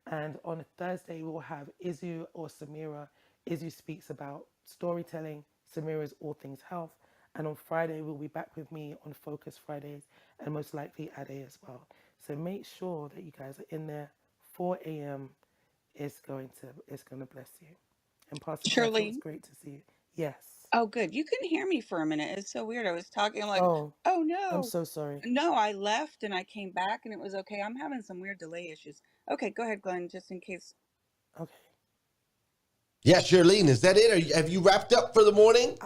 And on Thursday, we'll have Izu or Samira. Izu speaks about storytelling. Samira is all things health. And on Friday, we'll be back with me on Focus Fridays and most likely Ade as well. So make sure that you guys are in there. 4 a.m. It's gonna bless you. And Pastor Jeff, it was Shirley. great to see you. Yes. Oh, good. You couldn't hear me for a minute. It's so weird. I was talking. I'm like, Oh, oh I'm no. so sorry. No, I left and I came back and it was okay. I'm having some weird delay issues. Okay, go ahead, Glenn, just in case. Okay. Yeah, Shirlene, is that it? Have you wrapped up for the morning?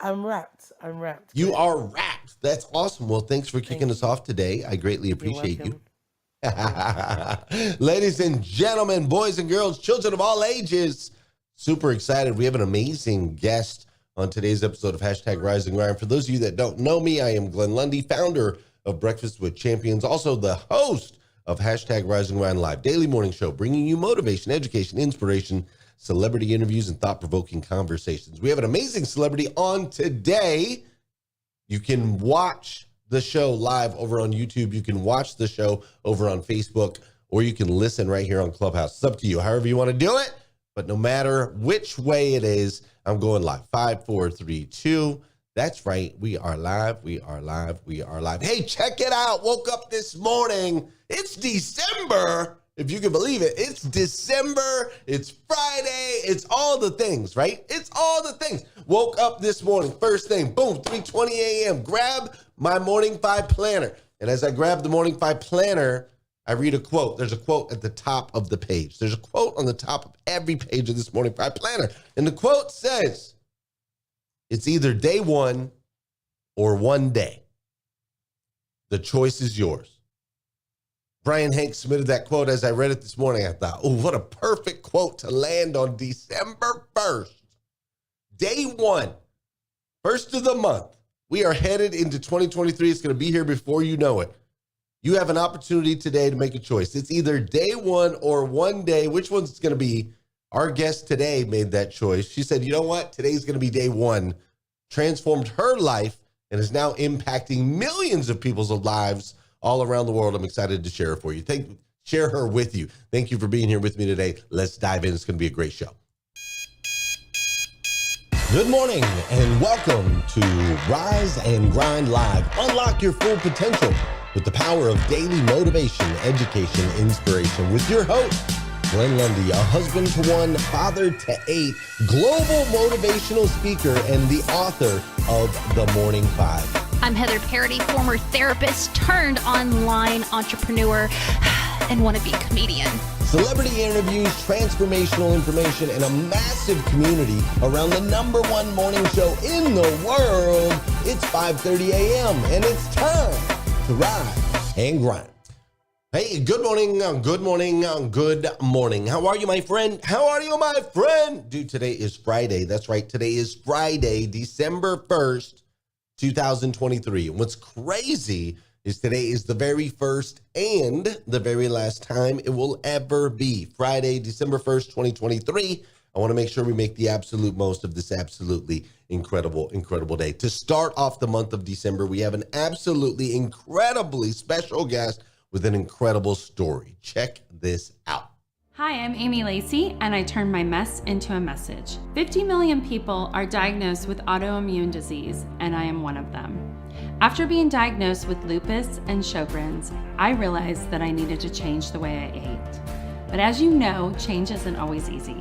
I'm wrapped. I'm wrapped. You Good. are wrapped. That's awesome. Well, thanks for kicking Thank us you. off today. I greatly You're appreciate you. welcome. Yeah. Ladies and gentlemen, boys and girls, children of all ages, super excited. We have an amazing guest on today's episode of Hashtag Rise and Grind. For those of you that don't know me, I am Glenn Lundy, founder of Breakfast with Champions, also the host of Hashtag Rise and Grind Live, daily morning show, bringing you motivation, education, inspiration, celebrity interviews, and thought-provoking conversations. We have an amazing celebrity on today. You can watch the show live over on YouTube. You can watch the show over on Facebook, or you can listen right here on Clubhouse. It's up to you, however you want to do it. But no matter which way it is, I'm going live. 5, 4, 3, 2. That's right. We are live. We are live. We are live. Hey, check it out. Woke up this morning. It's December. If you can believe it, it's December, it's Friday, it's all the things, right? It's all the things. Woke up this morning, first thing, boom, 3:20 a.m., grab my Morning 5 planner. And as I grab the Morning 5 planner, I read a quote. There's a quote at the top of the page. There's a quote on the top of every page of this Morning 5 planner. And the quote says, it's either day one or one day. The choice is yours. Brian Hanks submitted that quote. As I read it this morning, I thought, oh, what a perfect quote to land on December 1st. Day one, first of the month. We are headed into 2023. It's going to be here before you know it. You have an opportunity today to make a choice. It's either day one or one day. Which one's it's going to be? Our guest today made that choice. She said, you know what? Today's going to be day one. Transformed her life and is now impacting millions of people's lives all around the world. I'm excited to share her for you. Share her with you. Thank you for being here with me today. Let's dive in. It's going to be a great show. Good morning and welcome to Rise and Grind Live. Unlock your full potential with the power of daily motivation, education, inspiration with your host, Glenn Lundy, a husband to one, father to 8, global motivational speaker, and the author of The Morning 5. I'm Heather Parody, former therapist turned online entrepreneur and wannabe comedian. Celebrity interviews, transformational information, and a massive community around the #1 morning show in the world. It's 5:30 a.m. and it's time to rise and grind. Hey, good morning, good morning, good morning. How are you, my friend? How are you, my friend? Dude, today is Friday. That's right. Today is Friday, December 1st. 2023. And what's crazy is today is the very first and the very last time it will ever be. Friday, December 1st, 2023. I want to make sure we make the absolute most of this absolutely incredible, incredible day. To start off the month of December, we have an absolutely incredibly special guest with an incredible story. Check this out. Hi, I'm Amy Lacey, and I turn my mess into a message. 50 million people are diagnosed with autoimmune disease, and I am one of them. After being diagnosed with lupus and Sjogren's, I realized that I needed to change the way I ate. But as you know, change isn't always easy.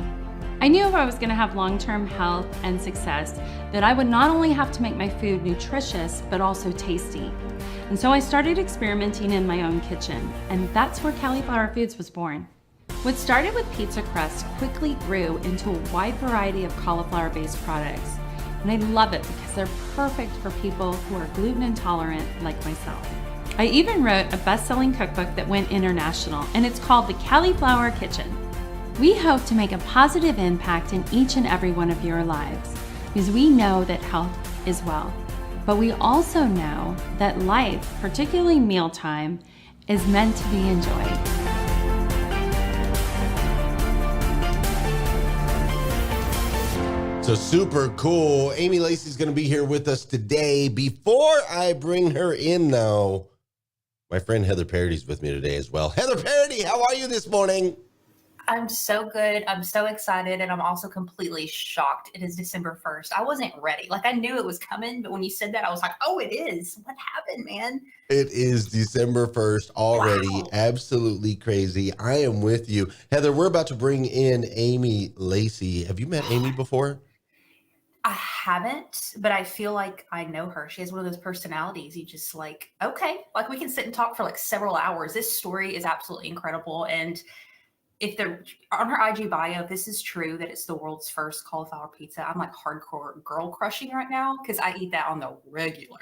I knew if I was going to have long-term health and success, that I would not only have to make my food nutritious, but also tasty. And so I started experimenting in my own kitchen, and that's where Cauliflower Foods was born. What started with pizza crust quickly grew into a wide variety of cauliflower-based products, and I love it because they're perfect for people who are gluten intolerant like myself. I even wrote a best-selling cookbook that went international, and it's called The Cauliflower Kitchen. We hope to make a positive impact in each and every one of your lives because we know that health is wealth, but we also know that life, particularly mealtime, is meant to be enjoyed. So super cool. Amy Lacey's going to be here with us today. Before I bring her in, though, my friend Heather Parody's with me today as well. Heather Parody, how are you this morning? I'm so good. I'm so excited. And I'm also completely shocked. It is December 1st. I wasn't ready. Like I knew it was coming, but when you said that, I was like, oh, it is. What happened, man? It is December 1st already. Wow. Absolutely crazy. I am with you. Heather, we're about to bring in Amy Lacey. Have you met Amy before? I haven't, but I feel like I know her. She has one of those personalities. You just like, okay, like we can sit and talk for like several hours. This story is absolutely incredible. And if they're on her IG bio, if this is true that it's the world's first cauliflower pizza, I'm like hardcore girl crushing right now because I eat that on the regular.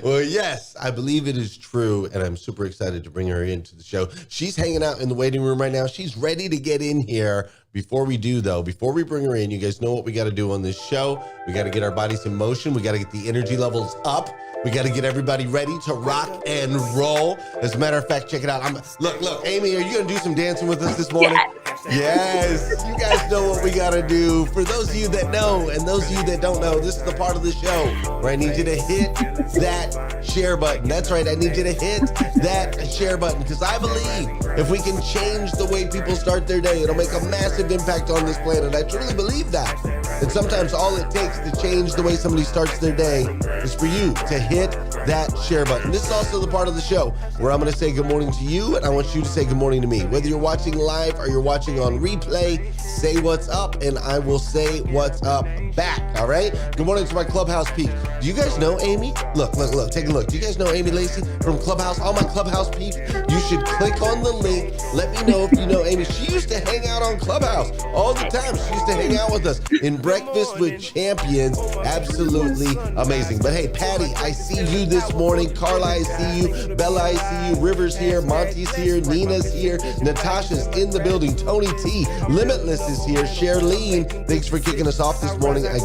Well, yes, I believe it is true, and I'm super excited to bring her into the show. She's hanging out in the waiting room right now. She's ready to get in here. Before we do, though, before we bring her in, you guys know what we got to do on this show. We got to get our bodies in motion. We got to get the energy levels up. We got to get everybody ready to rock and roll. As a matter of fact, check it out. Look, Amy, are you going to do some dancing with us this morning? Yes. You guys know what we got to do. For those of you that know and those of you that don't know, this is the part of the show where I need you to hit that share button. That's right. I need you to hit that share button because I believe if we can change the way people start their day, it'll make a massive impact on this planet. I truly believe that. And sometimes all it takes to change the way somebody starts their day is for you to hit that share button. This is also the part of the show where I'm going to say good morning to you, and I want you to say good morning to me. Whether you're watching live or you're watching on replay, say what's up, and I will say what's up back, all right? Good morning to my Clubhouse peeps. Do you guys know Amy? Look, take a look. Do you guys know Amy Lacey from Clubhouse? All my Clubhouse peeps, you should click on the link. Let me know if you know Amy. She used to hang out on Clubhouse all the time. She used to hang out with us in Breakfast with Champions. Absolutely amazing. But hey, Patty, I see you this morning. Carla, I see you. Bella, I see you. River's here. Monty's here. Nina's here. Natasha's in the building. Tony T. Limitless is here. Charlene, thanks for kicking us off this morning. I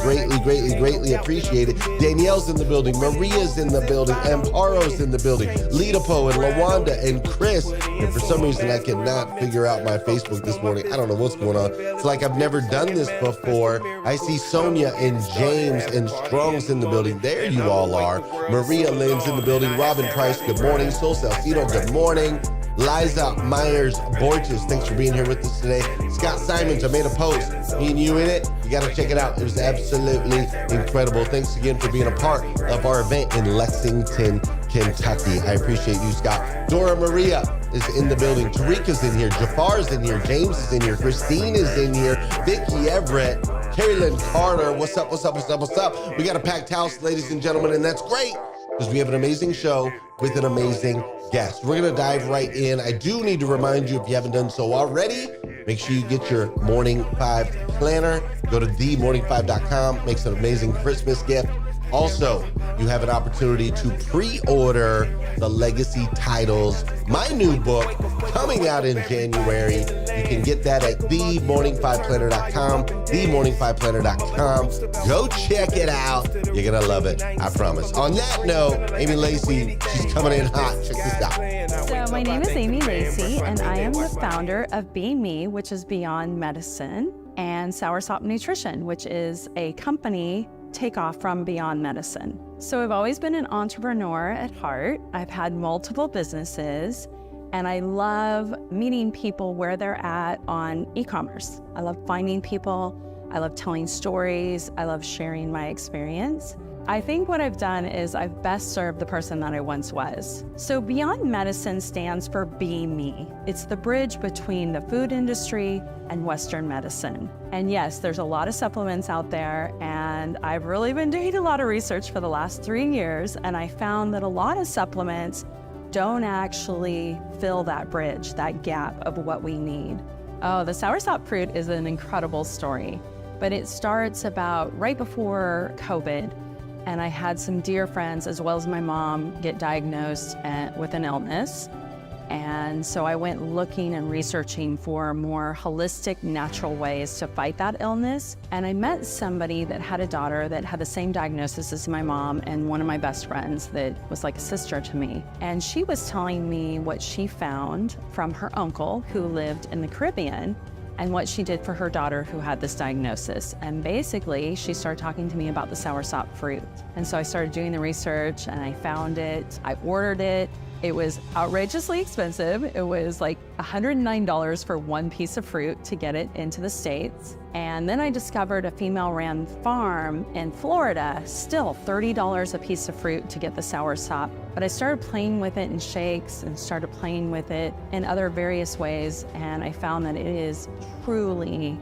greatly appreciate it. Danielle's in the building. Maria's in the building. Amparo's in the building. Lita Poe and Lawanda and Chris. And for some reason, I cannot figure out my Facebook this morning. I don't know what's going on. It's like I've never done this before. I see Sonia and James and Strong's in the building. There you all are. Maria Lynn's in the building. Robin Price, good morning. Sol Salcido, good morning. Liza Myers Borges, thanks for being here with us today. Scott Simons, I made a post. Me and you in it. You got to check it out. It was absolutely incredible. Thanks again for being a part of our event in Lexington, Kentucky. I appreciate you, Scott. Dora Maria is in the building. Tarika's in here. Jafar's in here. James is in here. Christine is in here. Vicky Everett. Carrie Lynn Carter. What's up? We got a packed house, ladies and gentlemen, and that's great because we have an amazing show with an amazing guest. We're going to dive right in. I do need to remind you, if you haven't done so already, make sure you get your Morning 5 planner. Go to themorning5.com. Makes an amazing Christmas gift. Also, you have an opportunity to pre-order the Legacy Titles, my new book coming out in January. You can get that at themorning5planner.com, themorning5planner.com. Go check it out. You're going to love it. I promise. On that note, Amy Lacey, she's coming in hot. Check this out. So my name is Amy Lacey, and I am the founder of Be Me, which is Beyond Medicine, and Soursop Nutrition, which is a company takeoff from Beyond Medicine. So I've always been an entrepreneur at heart. I've had multiple businesses, and I love meeting people where they're at on e-commerce. I love finding people. I love telling stories. I love sharing my experience. I think what I've done is I've best served the person that I once was. So Beyond Medicine stands for Be Me. It's the bridge between the food industry and Western medicine. And yes, there's a lot of supplements out there, and I've really been doing a lot of research for the last 3 years, and I found that a lot of supplements don't actually fill that bridge, that gap of what we need. Oh, the Soursop fruit is an incredible story, but it starts about right before COVID. And I had some dear friends, as well as my mom, get diagnosed with an illness. And so I went looking and researching for more holistic, natural ways to fight that illness. And I met somebody that had a daughter that had the same diagnosis as my mom, and one of my best friends that was like a sister to me. And she was telling me what she found from her uncle who lived in the Caribbean, and what she did for her daughter who had this diagnosis. And basically, she started talking to me about the Soursop fruit. And so I started doing the research, and I found it, I ordered it. It was outrageously expensive. It was like $109 for one piece of fruit to get it into the States. And then I discovered a female-ran farm in Florida, still $30 a piece of fruit to get the Soursop. But I started playing with it in shakes and started playing with it in other various ways, and I found that it is truly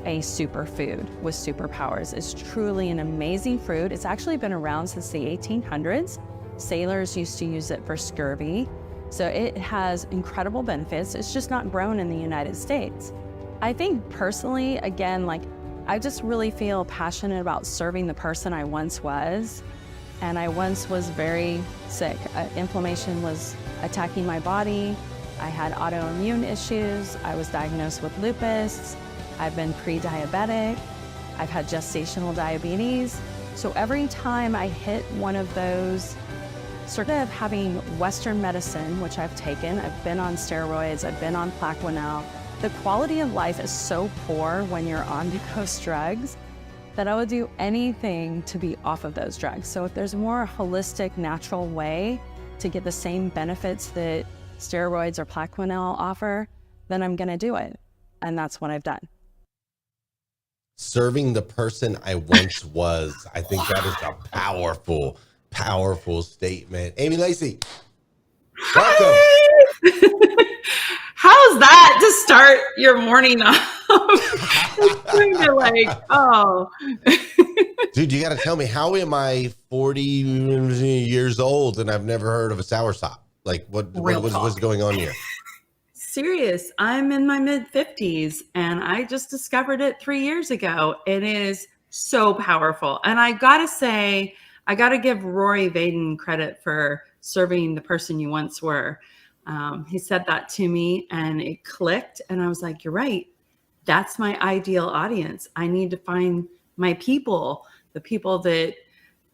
a superfood with superpowers. It's truly an amazing fruit. It's actually been around since the 1800s. Sailors used to use it for scurvy. So it has incredible benefits. It's just not grown in the United States. I think personally, again, like I just really feel passionate about serving the person I once was. And I once was very sick. Inflammation was attacking my body. I had autoimmune issues. I was diagnosed with lupus. I've been pre-diabetic. I've had gestational diabetes. So every time I hit one of those, sort of having Western medicine, which I've taken, I've been on steroids, I've been on Plaquenil, the quality of life is so poor when you're on those drugs that I would do anything to be off of those drugs. So if there's a more holistic, natural way to get the same benefits that steroids or Plaquenil offer, then I'm gonna do it. And that's what I've done. Serving the person I once was. I think that is a powerful, powerful statement. Amy Lacey, welcome. How's that to start your morning off? It's kind of like, oh. Dude, you got to tell me, how am I 40 years old and I've never heard of a soursop? Like, what's going on here? Serious. I'm in my mid 50s and I just discovered it 3 years ago. It is so powerful. And I got to say, I got to give Rory Vaden credit for serving the person you once were. He said that to me and it clicked. And I was like, you're right. That's my ideal audience. I need to find my people, the people that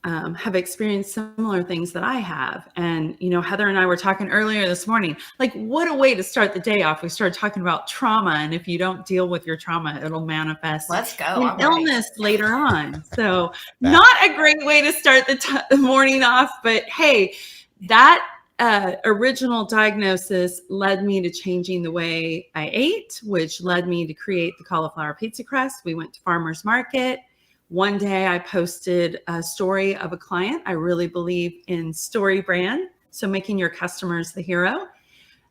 have experienced similar things that I have. And, you know, Heather and I were talking earlier this morning, like what a way to start the day off. We started talking about trauma. And if you don't deal with your trauma, it'll manifest in illness later on. So not a great way to start the morning off, but hey, that original diagnosis led me to changing the way I ate, which led me to create the cauliflower pizza crust. We went to farmer's market. One day I posted a story of a client. I really believe in story brand. So making your customers the hero.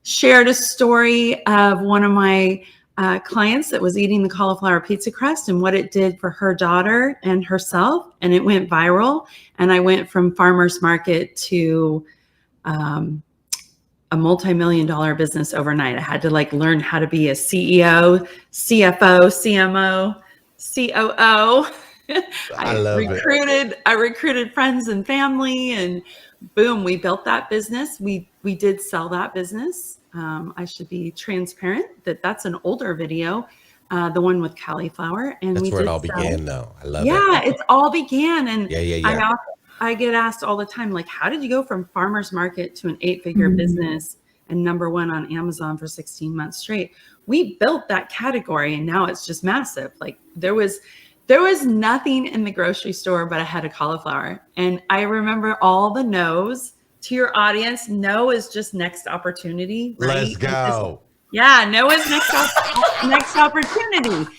Shared a story of one of my clients that was eating the cauliflower pizza crust and what it did for her daughter and herself. And it went viral. And I went from farmer's market to a multi-million-dollar business overnight. I had to like learn how to be a CEO, CFO, CMO, COO. I recruited friends and family, and boom, we built that business. We did sell that business. I should be transparent that that's an older video, the one with cauliflower, and that's where it all began. Though I love it. Yeah, it's all began, and yeah. I get asked all the time, like, how did you go from farmer's market to an 8-figure business and #1 on Amazon for 16 months straight? We built that category, and now it's just massive. Like there was nothing in the grocery store but I had a cauliflower. And I remember all the no's. To your audience, no is just next opportunity. Right? Let's go. No is next opportunity.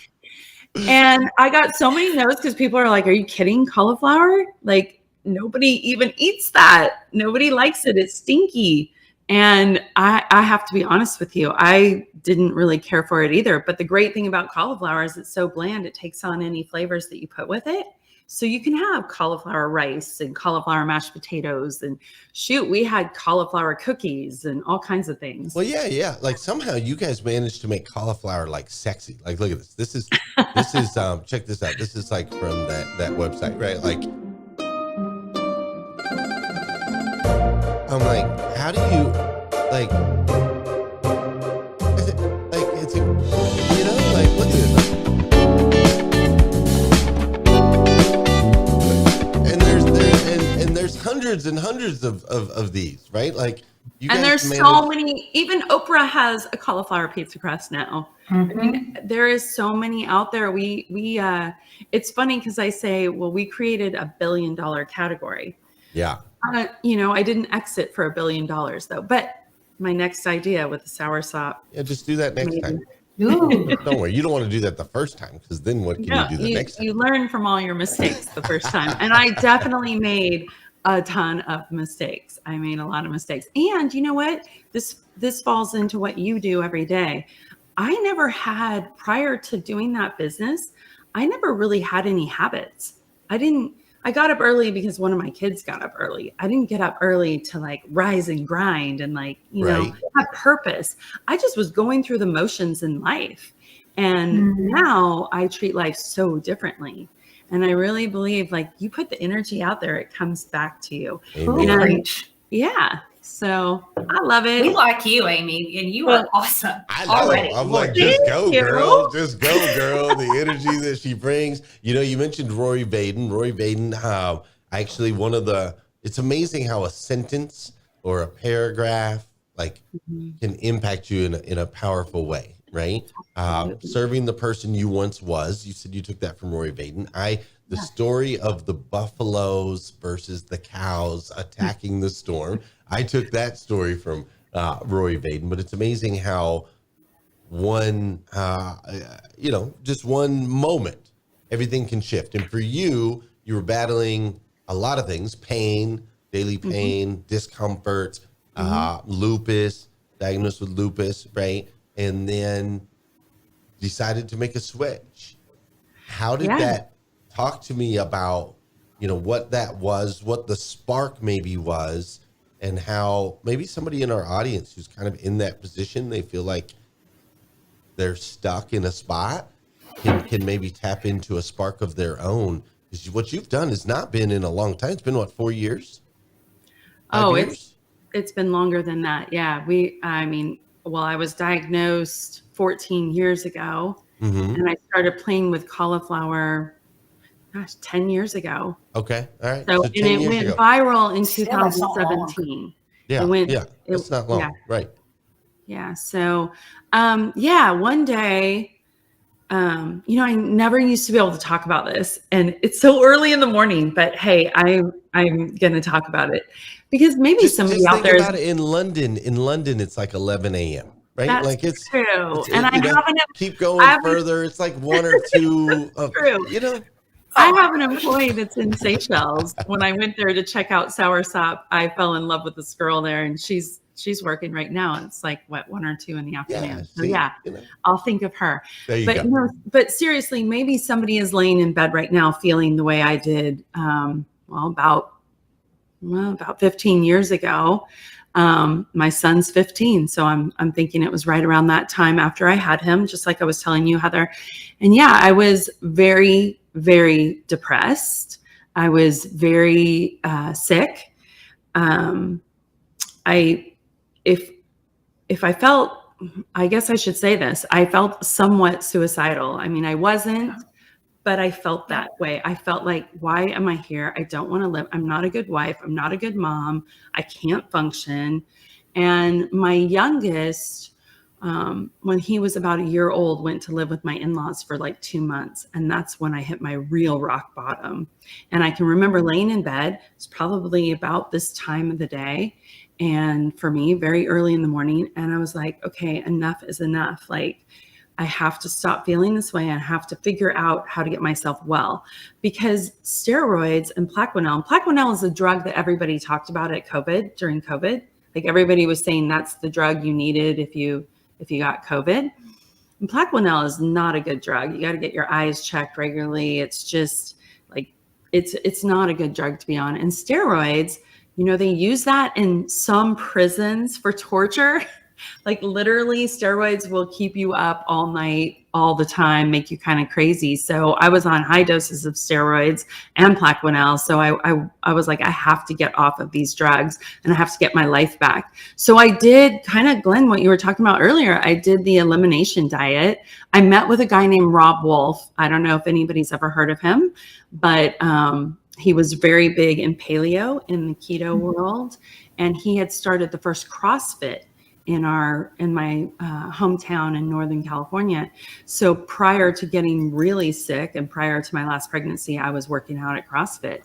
And I got so many no's because people are like, are you kidding? Cauliflower? Like nobody even eats that. Nobody likes it. It's stinky. And I have to be honest with you, I didn't really care for it either. But the great thing about cauliflower is it's so bland, it takes on any flavors that you put with it. So you can have cauliflower rice and cauliflower mashed potatoes, and shoot, we had cauliflower cookies and all kinds of things. Well, yeah. Like somehow you guys managed to make cauliflower like sexy. Like, look at this. This is check this out. This is like from that website, right? Like, I'm like, how do you like it's a, you know, like look at this. And there's hundreds and hundreds of these, right? Like you guys, and there's so many. Even Oprah has a cauliflower pizza crust now. I mean, there is so many out there. We it's funny because I say, well, we created $1 billion category. Yeah. I didn't exit for $1 billion though. But my next idea with the Soursop, Yeah, just do that next time. Ooh. Don't worry. You don't want to do that the first time, because then what can you do the next time? You learn from all your mistakes the first time. And I definitely made a ton of mistakes. I made a lot of mistakes. And you know what? This falls into what you do every day. I never had, prior to doing that business, I never really had any habits. I got up early because one of my kids got up early. I didn't get up early to like rise and grind and like, Right. have purpose. I just was going through the motions in life. And now I treat life so differently. And I really believe like you put the energy out there, it comes back to you. Amen. And Preach. yeah. So I love it. We like you, Amy, and you are awesome. I know. Already. I'm like, just go, girl. Just go, girl. The energy that she brings. You mentioned Rory Vaden. Rory Vaden, actually it's amazing how a sentence or a paragraph can impact you in a powerful way, right? Serving the person you once was. You said you took that from Rory Vaden. The story of the buffaloes versus the cows attacking the storm. I took that story from Rory Vaden, but it's amazing how just one moment, everything can shift. And for you, you were battling a lot of things: pain, daily pain, discomfort, lupus, diagnosed with lupus, right? And then decided to make a switch. How did that? Talk to me about, what that was, what the spark maybe was, and how maybe somebody in our audience who's kind of in that position, they feel like they're stuck in a spot, can maybe tap into a spark of their own. Because what you've done has not been in a long time. It's been, what, 4 years? 5 years? It's been longer than that. Yeah. I was diagnosed 14 years ago, and I started playing with cauliflower 10 years ago. Okay. All right. So and it went viral in 2017. It's not long. Yeah. Right. Yeah. So, one day, I never used to be able to talk about this, and it's so early in the morning, but hey, I'm going to talk about it because maybe somebody out there about it in London. In London, it's like 11 a.m. Right? That's like it's true. And I haven't keep going further. It's like 1 or 2 of, true. I have an employee that's in Seychelles. When I went there to check out Soursop, I fell in love with this girl there, and she's working right now. And it's like 1 or 2 in the afternoon. I'll think of her. There you go. But seriously, maybe somebody is laying in bed right now feeling the way I did. About 15 years ago. My son's 15, so I'm thinking it was right around that time after I had him, just like I was telling you, Heather. And I was very, very depressed. I was very sick. If I felt, I guess I should say this, I felt somewhat suicidal. I mean, I wasn't, but I felt that way. I felt like, why am I here? I don't want to live. I'm not a good wife. I'm not a good mom. I can't function. And my youngest, when he was about a year old, went to live with my in-laws for like 2 months. And that's when I hit my real rock bottom. And I can remember laying in bed. It's probably about this time of the day. And for me, very early in the morning. And I was like, okay, enough is enough. Like, I have to stop feeling this way. I have to figure out how to get myself well, because steroids and Plaquenil is a drug that everybody talked about during COVID. Like everybody was saying that's the drug you needed if you got COVID. And Plaquenil is not a good drug. You got to get your eyes checked regularly. It's just like, it's not a good drug to be on. And steroids, they use that in some prisons for torture. Like literally steroids will keep you up all night, all the time, make you kind of crazy. So I was on high doses of steroids and Plaquenil. So I was like, I have to get off of these drugs and I have to get my life back. So I did kind of, Glenn, what you were talking about earlier. I did the elimination diet. I met with a guy named Rob Wolf. I don't know if anybody's ever heard of him, but he was very big in paleo in the keto world. And he had started the first CrossFit in my hometown in Northern California. So prior to getting really sick and prior to my last pregnancy, I was working out at CrossFit.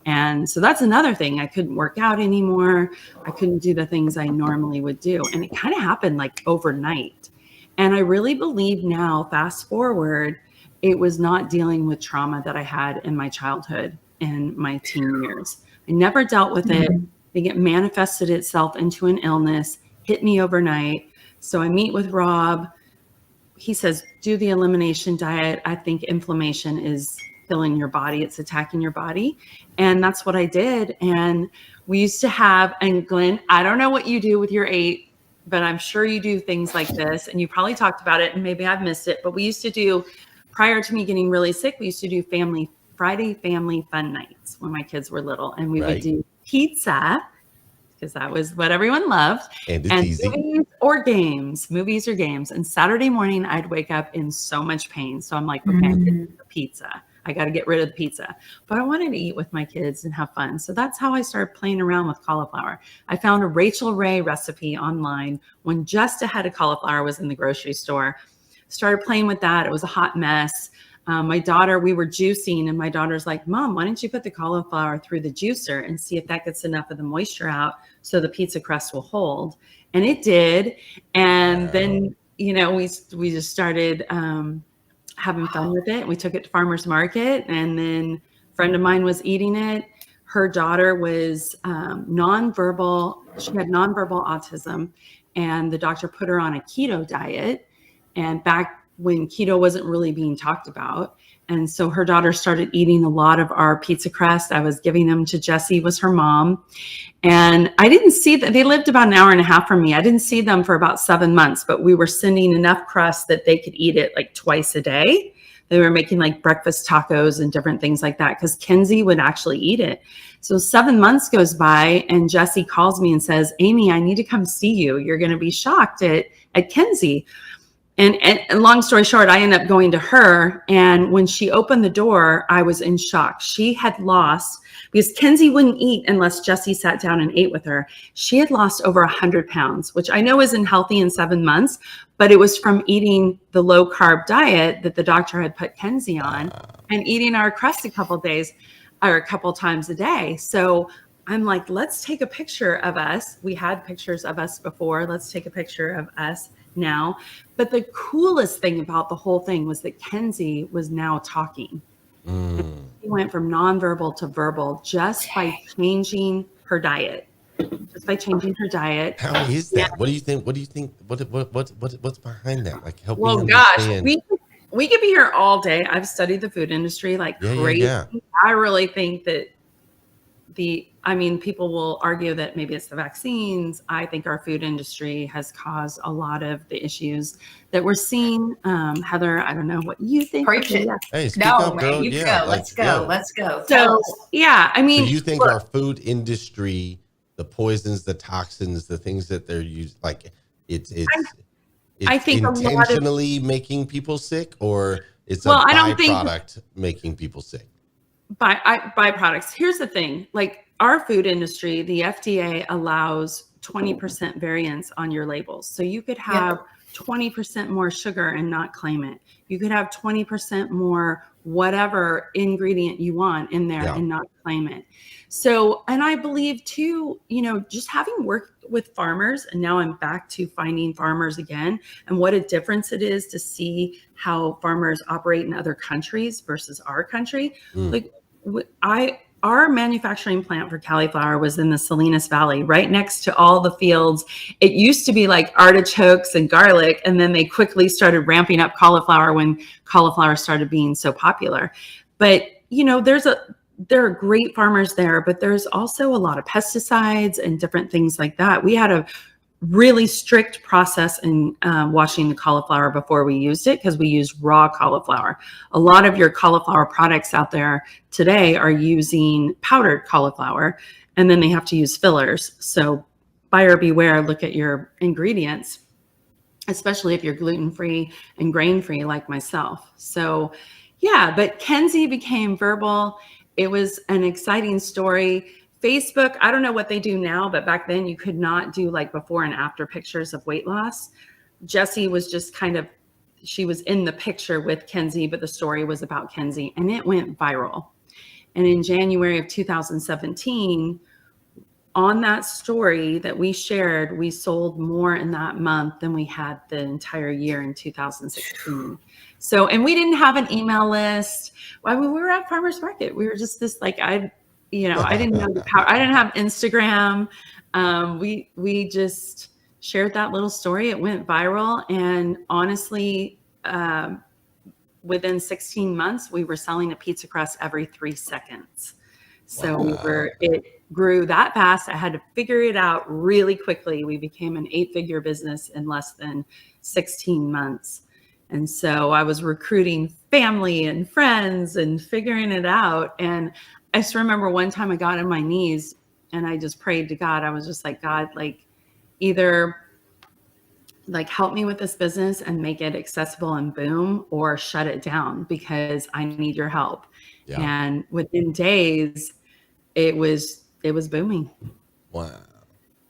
And so that's another thing. I couldn't work out anymore. I couldn't do the things I normally would do. And it kind of happened like overnight. And I really believe now, fast forward, it was not dealing with trauma that I had in my childhood and my teen years. I never dealt with it. I think it manifested itself into an illness, hit me overnight. So I meet with Rob. He says, do the elimination diet. I think inflammation is killing your body. It's attacking your body. And that's what I did. And we used to have, and Glenn, I don't know what you do with your 8, but I'm sure you do things like this. And you probably talked about it and maybe I've missed it, but we used to do, prior to me getting really sick, we used to do Friday family fun nights when my kids were little. And we would do pizza, because that was what everyone loved. And movies or games. And Saturday morning, I'd wake up in so much pain. So I'm like, okay, I'm getting the pizza. I got to get rid of the pizza. But I wanted to eat with my kids and have fun. So that's how I started playing around with cauliflower. I found a Rachel Ray recipe online when just a head of cauliflower was in the grocery store. Started playing with that. It was a hot mess. My daughter, we were juicing, and my daughter's like, Mom, why don't you put the cauliflower through the juicer and see if that gets enough of the moisture out so the pizza crust will hold? And it did. And then, we just started having fun with it. We took it to farmer's market, and then a friend of mine was eating it. Her daughter was nonverbal. She had nonverbal autism, and the doctor put her on a keto diet. And back when keto wasn't really being talked about. And so her daughter started eating a lot of our pizza crust. I was giving them to Jessie, was her mom. And I didn't see that. They lived about an hour and a half from me. I didn't see them for about 7 months, but we were sending enough crust that they could eat it like twice a day. They were making like breakfast tacos and different things like that because Kenzie would actually eat it. So 7 months goes by and Jessie calls me and says, Amy, I need to come see you. You're going to be shocked at Kenzie. And long story short, I ended up going to her. And when she opened the door, I was in shock. She had lost, because Kenzie wouldn't eat unless Jessie sat down and ate with her. She had lost over 100 pounds, which I know isn't healthy in 7 months, but it was from eating the low carb diet that the doctor had put Kenzie on and eating our crust a couple times a day. So I'm like, let's take a picture of us. We had pictures of us before. Let's take a picture of us now. But the coolest thing about the whole thing was that Kenzie was now talking. She went from nonverbal to verbal just by changing her diet. How is that? What do you think? What's behind that? Like, help me Gosh, understand. we could be here all day. I've studied the food industry like crazy. Yeah. I really think that people will argue that maybe it's the vaccines. I think our food industry has caused a lot of the issues that we're seeing. Heather, I don't know what you think. Preach it. Hey, speak up, girl. You go. Let's go. So, yeah, so you think our food industry, the poisons, the toxins, the things that they're using, like it's I think intentionally making people sick, or it's a byproduct making people sick? Byproducts. Here's the thing, like our food industry, the FDA allows 20% variance on your labels. So you could have 20% more sugar and not claim it. You could have 20% more whatever ingredient you want in there and not claim it. So, and I believe too, just having worked with farmers, and now I'm back to finding farmers again, and what a difference it is to see how farmers operate in other countries versus our country. Like our manufacturing plant for cauliflower was in the Salinas Valley, right next to all the fields. It used to be like artichokes and garlic, and then they quickly started ramping up cauliflower when cauliflower started being so popular. But, there are great farmers there, but there's also a lot of pesticides and different things like that. We had a really strict process in washing the cauliflower before we used it, because we used raw cauliflower. A lot of your cauliflower products out there today are using powdered cauliflower, and then they have to use fillers. So buyer beware, look at your ingredients, especially if you're gluten-free and grain-free like myself. So yeah, but Kenzie became verbal. It was an exciting story. Facebook, I don't know what they do now, but back then you could not do like before and after pictures of weight loss. Jessie was just she was in the picture with Kenzie, but the story was about Kenzie, and it went viral. And in January of 2017, on that story that we shared, we sold more in that month than we had the entire year in 2016. So, and we didn't have an email list. Well, we were at farmers market. We were just this, like, I didn't know the power. I didn't have Instagram. We just shared that little story. It went viral. And honestly, within 16 months, we were selling a pizza crust every 3 seconds. So it grew that fast. I had to figure it out really quickly. We became an 8-figure business in less than 16 months. And so I was recruiting family and friends and figuring it out. And I just remember one time I got on my knees and I just prayed to God. I was just like, God, like, either like help me with this business and make it accessible and boom, or shut it down because I need your help. Yeah. And within days, it was booming. Wow.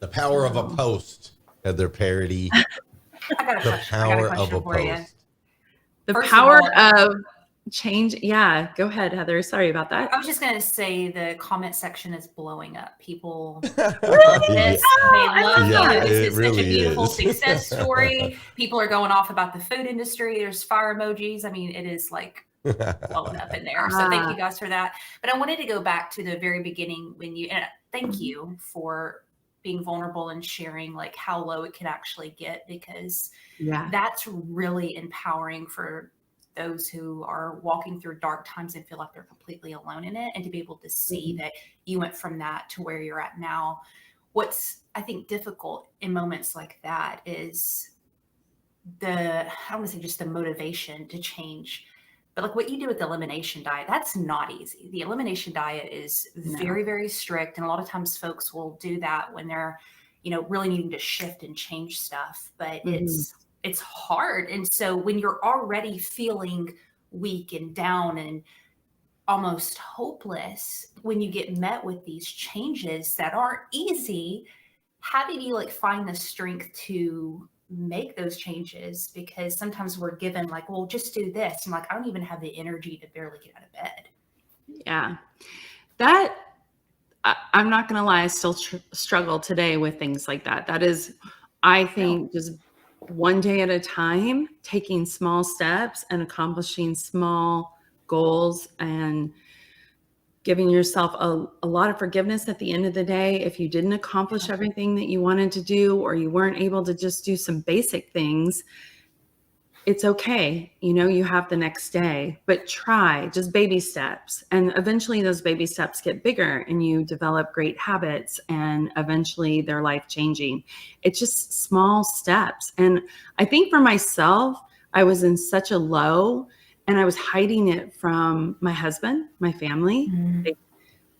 The power of a post had their parody. The power of a post. The power of change. Yeah, go ahead, Heather. Sorry about that. I was just going to say the comment section is blowing up. People really? love this. They love it. This is really such a beautiful is. Success story. People are going off about the food industry. There's fire emojis. I mean, it is like blowing up in there. So thank you guys for that. But I wanted to go back to the very beginning when you, and thank you for being vulnerable and sharing like how low it could actually get, because that's really empowering for those who are walking through dark times and feel like they're completely alone in it, and to be able to see that you went from that to where you're at now. What's, I think, difficult in moments like that is I don't want to say just the motivation to change, but like what you do with the elimination diet, that's not easy. The elimination diet is very, very strict. And a lot of times folks will do that when they're, really needing to shift and change stuff, but it's hard. And so when you're already feeling weak and down and almost hopeless, when you get met with these changes that aren't easy, how do you like find the strength to make those changes? Because sometimes we're given like, well, just do this. And like, I don't even have the energy to barely get out of bed. Yeah. I'm not going to lie. I still struggle today with things like that. That is, I think, just one day at a time, taking small steps and accomplishing small goals and giving yourself a lot of forgiveness at the end of the day. If you didn't accomplish everything that you wanted to do, or you weren't able to just do some basic things, it's okay. You have the next day, but try just baby steps. And eventually those baby steps get bigger and you develop great habits, and eventually they're life changing. It's just small steps. And I think for myself, I was in such a low, and I was hiding it from my husband, my family.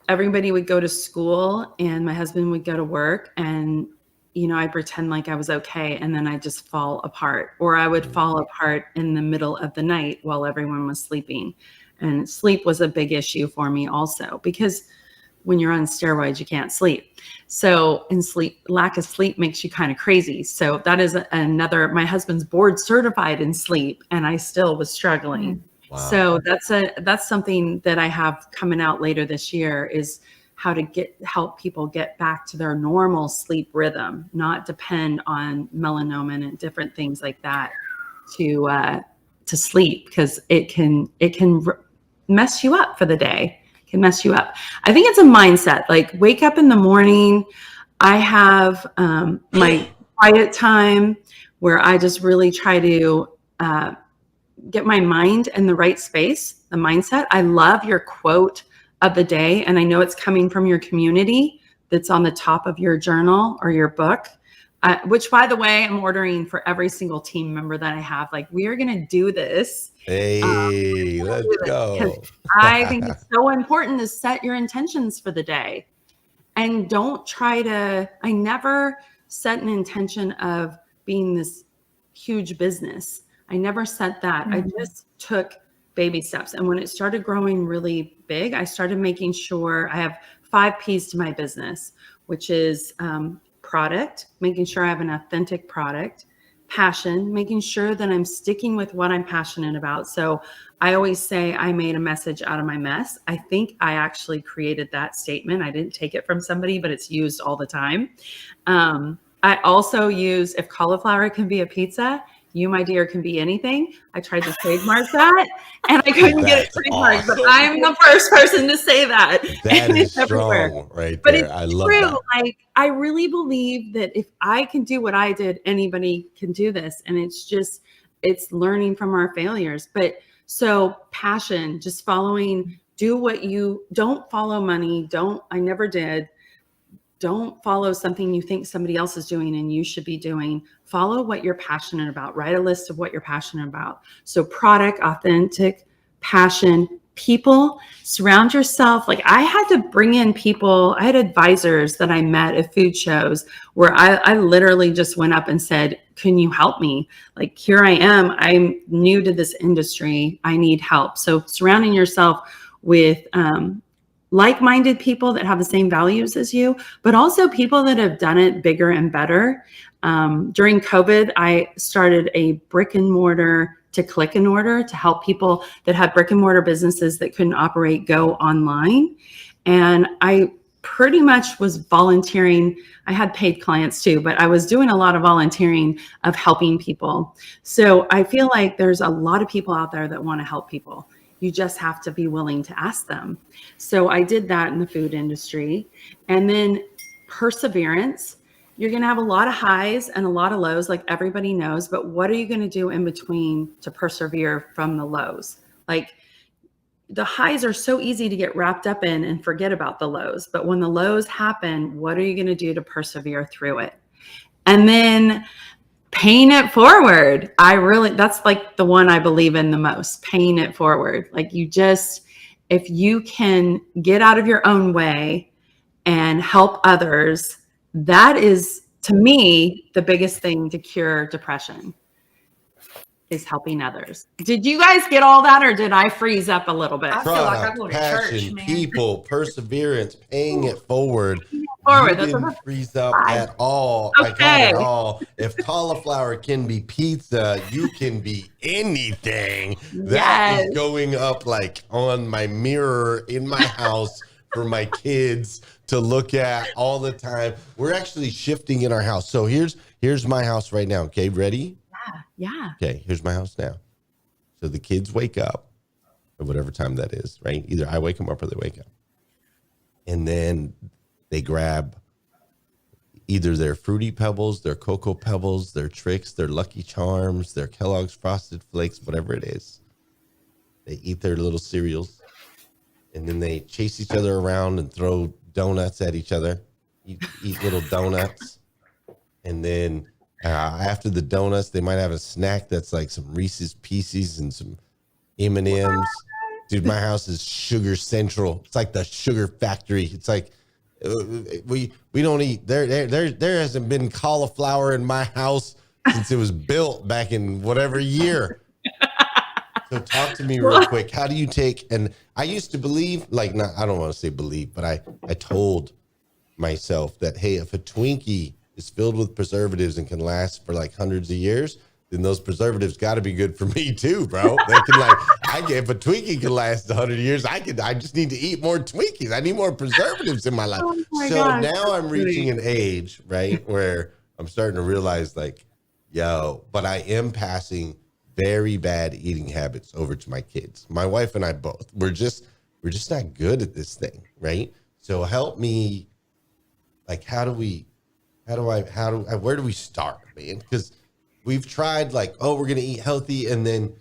Everybody would go to school and my husband would go to work, and I pretend like I was okay, and then I just fall apart, or I would fall apart in the middle of the night while everyone was sleeping. And sleep was a big issue for me also, because when you're on steroids, you can't sleep. So lack of sleep makes you kind of crazy. So that is my husband's board certified in sleep, and I still was struggling. Wow. So that's something that I have coming out later this year, is how to help people get back to their normal sleep rhythm, not depend on melatonin and different things like that to sleep, because it can mess you up for the day. It can mess you up. I think it's a mindset. Like, wake up in the morning. I have my quiet time where I just really try to get my mind in the right space, the mindset. I love your quote of the day, and I know it's coming from your community that's on the top of your journal or your book, which, by the way, I'm ordering for every single team member that I have. Like, we are going to do this. Hey, let's go. I think it's so important to set your intentions for the day, and don't I never set an intention of being this huge business. I never set that. I just took baby steps. And when it started growing really big, I started making sure I have 5 P's to my business, which is product, making sure I have an authentic product, passion, making sure that I'm sticking with what I'm passionate about. So I always say I made a message out of my mess. I think I actually created that statement. I didn't take it from somebody, but it's used all the time. I also use, if cauliflower can be a pizza, you, my dear, can be anything. I tried to trademark that and I couldn't get it trademarked, but I'm the first person to say that. That and is it's everywhere. strong right But there. it's I love true. that. Like, I really believe that if I can do what I did, anybody can do this. And it's learning from our failures. But so passion, just following, don't follow money. I never did. Don't follow something you think somebody else is doing and you should be doing. Follow what you're passionate about. Write a list of what you're passionate about. So product, authentic, passion, people, surround yourself. Like, I had to bring in people. I had advisors that I met at food shows where I literally just went up and said, can you help me? Like, here I am. I'm new to this industry. I need help. So surrounding yourself with, like-minded people that have the same values as you, but also people that have done it bigger and better. During COVID, I started a brick and mortar to click and order to help people that had brick and mortar businesses that couldn't operate go online. And I pretty much was volunteering. I had paid clients too, but I was doing a lot of volunteering of helping people. So I feel like there's a lot of people out there that want to help people. You just have to be willing to ask them. So I did that in the food industry. And then perseverance. You're going to have a lot of highs and a lot of lows, like everybody knows, but what are you going to do in between to persevere from the lows? Like, the highs are so easy to get wrapped up in and forget about the lows. But when the lows happen, what are you going to do to persevere through it? And then paying it forward. That's like the one I believe in the most, paying it forward. Like, if you can get out of your own way and help others, that is, to me, the biggest thing to cure depression, is helping others. Did you guys get all that, or did I freeze up a little bit? I feel like I'm going to Passion, church, man. people, perseverance, paying it forward. Forward. You That's didn't freeze up at all. Okay. I got it all. If cauliflower can be pizza, you can be anything. That is going up like on my mirror in my house for my kids to look at all the time. We're actually shifting in our house. So here's my house right now. Okay, ready? Yeah. Okay, here's my house now. So the kids wake up at whatever time that is, right? Either I wake them up or they wake up. And then they grab either their Fruity Pebbles, their Cocoa Pebbles, their Tricks, their Lucky Charms, their Kellogg's Frosted Flakes, whatever it is. They eat their little cereals. And then they chase each other around and throw donuts at each other. Eat little donuts. And then after the donuts, they might have a snack that's like some Reese's Pieces and some M&Ms. Dude, my house is sugar central. It's like the sugar factory. It's like we don't eat. There hasn't been cauliflower in my house since it was built back in whatever year. So talk to me real quick. How do you take? And I used to believe, I don't want to say believe, but I told myself that, hey, if a Twinkie is filled with preservatives and can last for like hundreds of years, then those preservatives got to be good for me too, bro. They can if a Twinkie can last 100 years, I just need to eat more Twinkies. I need more preservatives in my life. Oh my so gosh, now I'm reaching an age, right, where I'm starting to realize but I am passing very bad eating habits over to my kids. My wife and I both. We're just not good at this thing, right? So help me. Where do we start, man? Because we've tried we're going to eat healthy, and then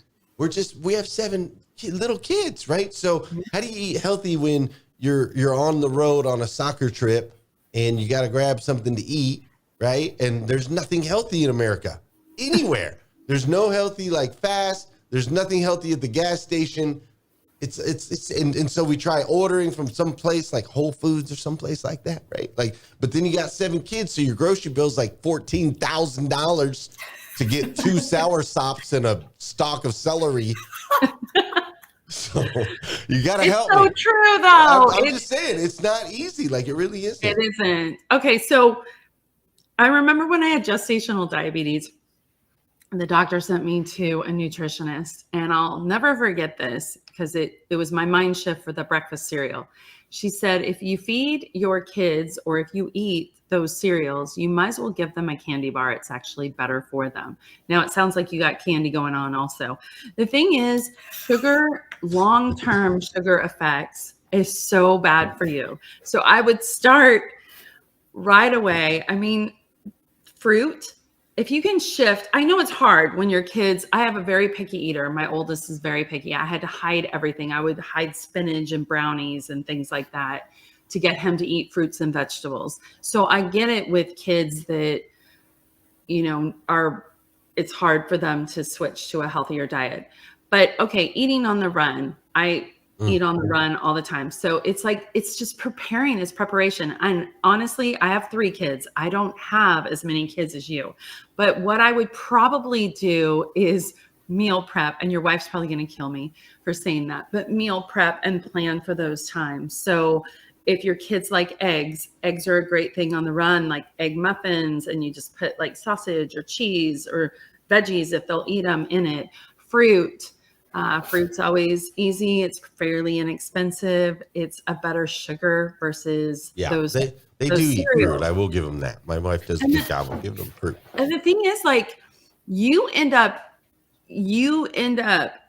we have 7 little kids, right? So how do you eat healthy when you're on the road on a soccer trip and you got to grab something to eat, right? And there's nothing healthy in America anywhere. There's no healthy fast. There's nothing healthy at the gas station. And so we try ordering from some place like Whole Foods or someplace like that, right? But then you got 7 kids, so your grocery bill's like $14,000 to get 2 Soursops and a stalk of celery. So you got to help me. It's so true, though. I'm just saying, it's not easy. It really isn't. It isn't. Okay, so I remember when I had gestational diabetes, the doctor sent me to a nutritionist, and I'll never forget this because it was my mind shift for the breakfast cereal. She said, if you feed your kids or if you eat those cereals, you might as well give them a candy bar. It's actually better for them. Now, it sounds like you got candy going on also. The thing is, sugar, long-term sugar effects is so bad for you. So I would start right away. I mean, fruit, if you can shift, I know it's hard when your kids, I have a very picky eater. My oldest is very picky. I had to hide everything. I would hide spinach and brownies and things like that to get him to eat fruits and vegetables. So I get it with kids that, it's hard for them to switch to a healthier diet. But okay, eating on the run, I eat on the run all the time. So it's like, it's just preparing, it's preparation. And honestly, I have 3 kids. I don't have as many kids as you. But what I would probably do is meal prep. And your wife's probably going to kill me for saying that, but meal prep and plan for those times. So if your kids like eggs are a great thing on the run, like egg muffins, and you just put like sausage or cheese or veggies if they'll eat them in it. Fruit's always easy. It's fairly inexpensive. It's a better sugar versus those. They those do eat cereals. fruit. I will give them that. My wife does eat. I will give them fruit. And the thing is, like, you end up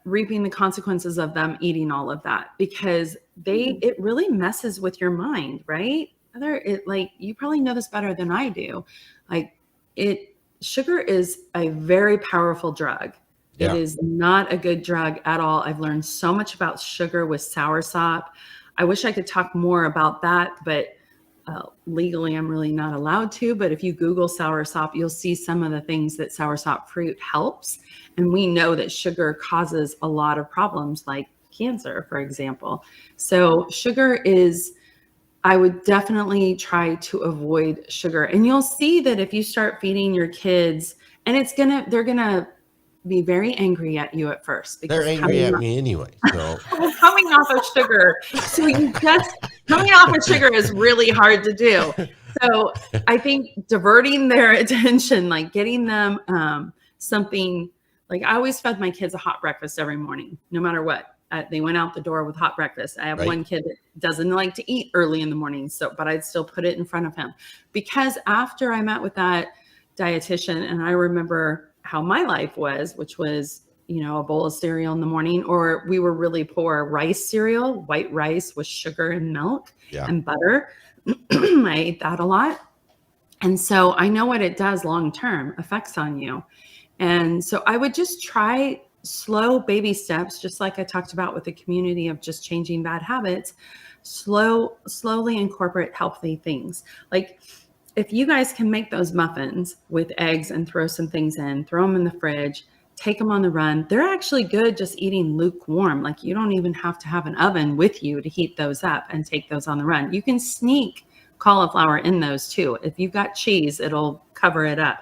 reaping the consequences of them eating all of that because it really messes with your mind, right? You probably know this better than I do. Sugar is a very powerful drug. Yeah. It is not a good drug at all. I've learned so much about sugar with Soursop. I wish I could talk more about that, but legally I'm really not allowed to. But if you Google Soursop, you'll see some of the things that Soursop fruit helps. And we know that sugar causes a lot of problems like cancer, for example. So I would definitely try to avoid sugar. And you'll see that if you start feeding your kids, and they're gonna be very angry at you at first. Because they're angry at me anyway. So coming off of sugar. So coming off of sugar is really hard to do. So I think diverting their attention, like getting them something, like I always fed my kids a hot breakfast every morning, no matter what. They went out the door with hot breakfast. I have one kid that doesn't like to eat early in the morning, but I'd still put it in front of him. Because after I met with that dietitian and I remember how my life was, which was, a bowl of cereal in the morning, or we were really poor rice cereal, white rice with sugar and milk and butter. I ate that a lot. And so I know what it does long-term effects on you. And so I would just try slow baby steps, just like I talked about with the community of just changing bad habits, slowly incorporate healthy things. Like if you guys can make those muffins with eggs and throw some things in, throw them in the fridge, take them on the run. They're actually good just eating lukewarm. Like you don't even have to have an oven with you to heat those up and take those on the run. You can sneak cauliflower in those too. If you've got cheese, it'll cover it up.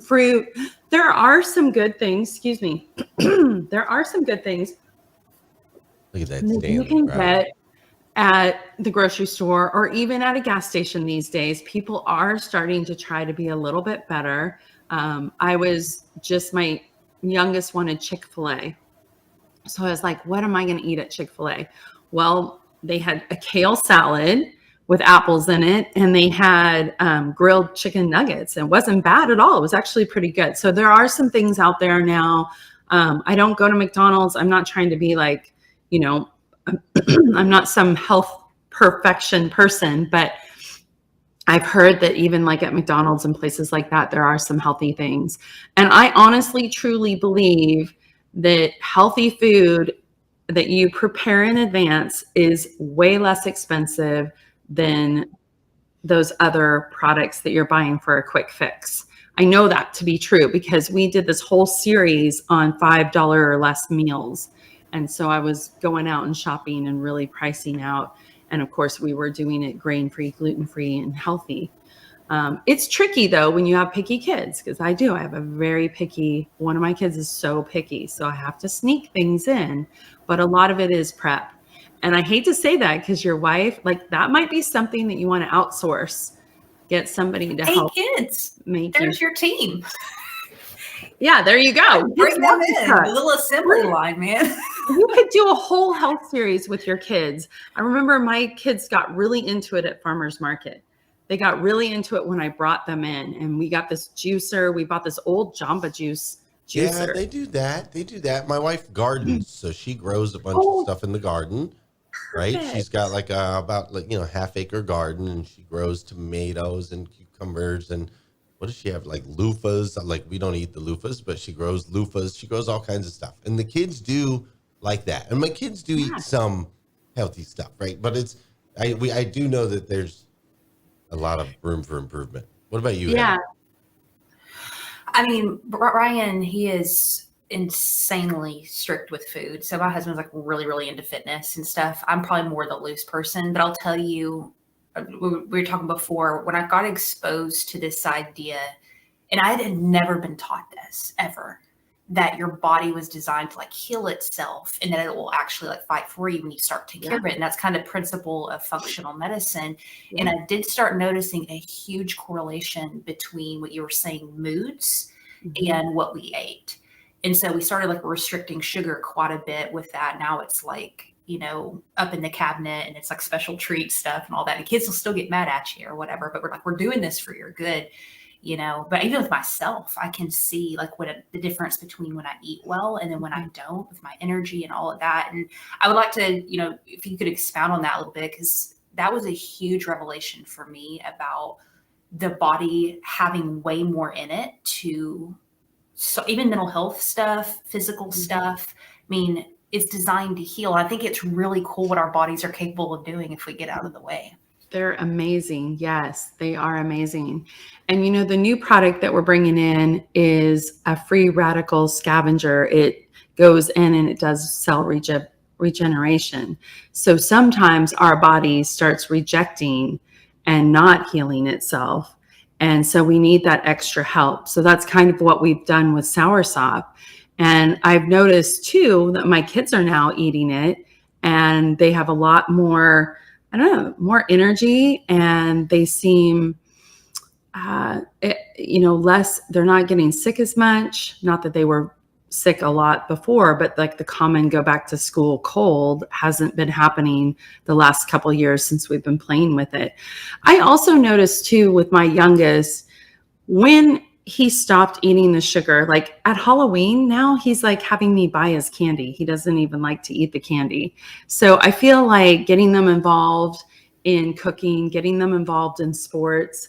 Fruit. There are some good things. Excuse me. There are some good things. Look at that. You can get at the grocery store or even at a gas station these days. People are starting to try to be a little bit better. My youngest wanted Chick-fil-A. So I was like, what am I going to eat at Chick-fil-A? Well, they had a kale salad with apples in it, and they had grilled chicken nuggets. It wasn't bad at all. It was actually pretty good. So there are some things out there now. I don't go to McDonald's. I'm not trying to be like, I'm not some health perfection person, but I've heard that even like at McDonald's and places like that, there are some healthy things. And I honestly, truly believe that healthy food that you prepare in advance is way less expensive than those other products that you're buying for a quick fix. I know that to be true because we did this whole series on $5 or less meals. And so I was going out and shopping and really pricing out. And of course, we were doing it grain-free, gluten-free, and healthy. It's tricky, though, when you have picky kids, because I have a very picky, one of my kids is so picky. So I have to sneak things in, but a lot of it is prep. And I hate to say that because your wife, like that might be something that you want to outsource. Get somebody to help. Kids. Make There's your team. Yeah, there you go. Bring Kids them love to in. cook. The little assembly line, man. You could do a whole health series with your kids. I remember my kids got really into it at farmers market. They got really into it when I brought them in, and we got this juicer. We bought this old Jamba Juice Yeah, juicer. they do that. They do that. My wife gardens, so she grows a bunch of Oh, stuff in the garden. Right? She's perfect. got like about like half-acre garden, and she grows tomatoes and cucumbers and what does she have, like loofahs? Like we don't eat the loofahs, but she grows loofahs. She grows all kinds of stuff, and the kids do like that. And my kids do eat Yeah. some healthy stuff, right? But I do know that there's a lot of room for improvement. What about you, Yeah. Heather? I mean, Ryan, he is insanely strict with food. So my husband's like really, really into fitness and stuff. I'm probably more the loose person, but I'll tell you, we were talking before when I got exposed to this idea, and I had never been taught this ever, that your body was designed to like heal itself and that it will actually like fight for you when you start taking care of it. And that's kind of principle of functional medicine. Yeah. And I did start noticing a huge correlation between what you were saying, moods, and what we ate. And so we started like restricting sugar quite a bit with that. Now it's like, up in the cabinet and it's like special treat stuff and all that. And kids will still get mad at you or whatever, but we're doing this for your good, but even with myself, I can see like the difference between when I eat well and then when I don't, with my energy and all of that. And I would like to, if you could expound on that a little bit, because that was a huge revelation for me about the body having way more in it so even mental health stuff, physical stuff. I mean, it's designed to heal. I think it's really cool what our bodies are capable of doing if we get out of the way. They're amazing. Yes, they are amazing. And the new product that we're bringing in is a free radical scavenger. It goes in and it does cell regeneration. So sometimes our body starts rejecting and not healing itself. And so we need that extra help. So that's kind of what we've done with Soursop. And I've noticed too that my kids are now eating it and they have a lot more, more energy, and they seem, less, they're not getting sick as much. Not that they were sick a lot before, but like the common go back to school cold hasn't been happening the last couple of years since we've been playing with it. I also noticed too with my youngest, when he stopped eating the sugar, like at Halloween now, he's like having me buy his candy. He doesn't even like to eat the candy. So I feel like getting them involved in cooking, getting them involved in sports,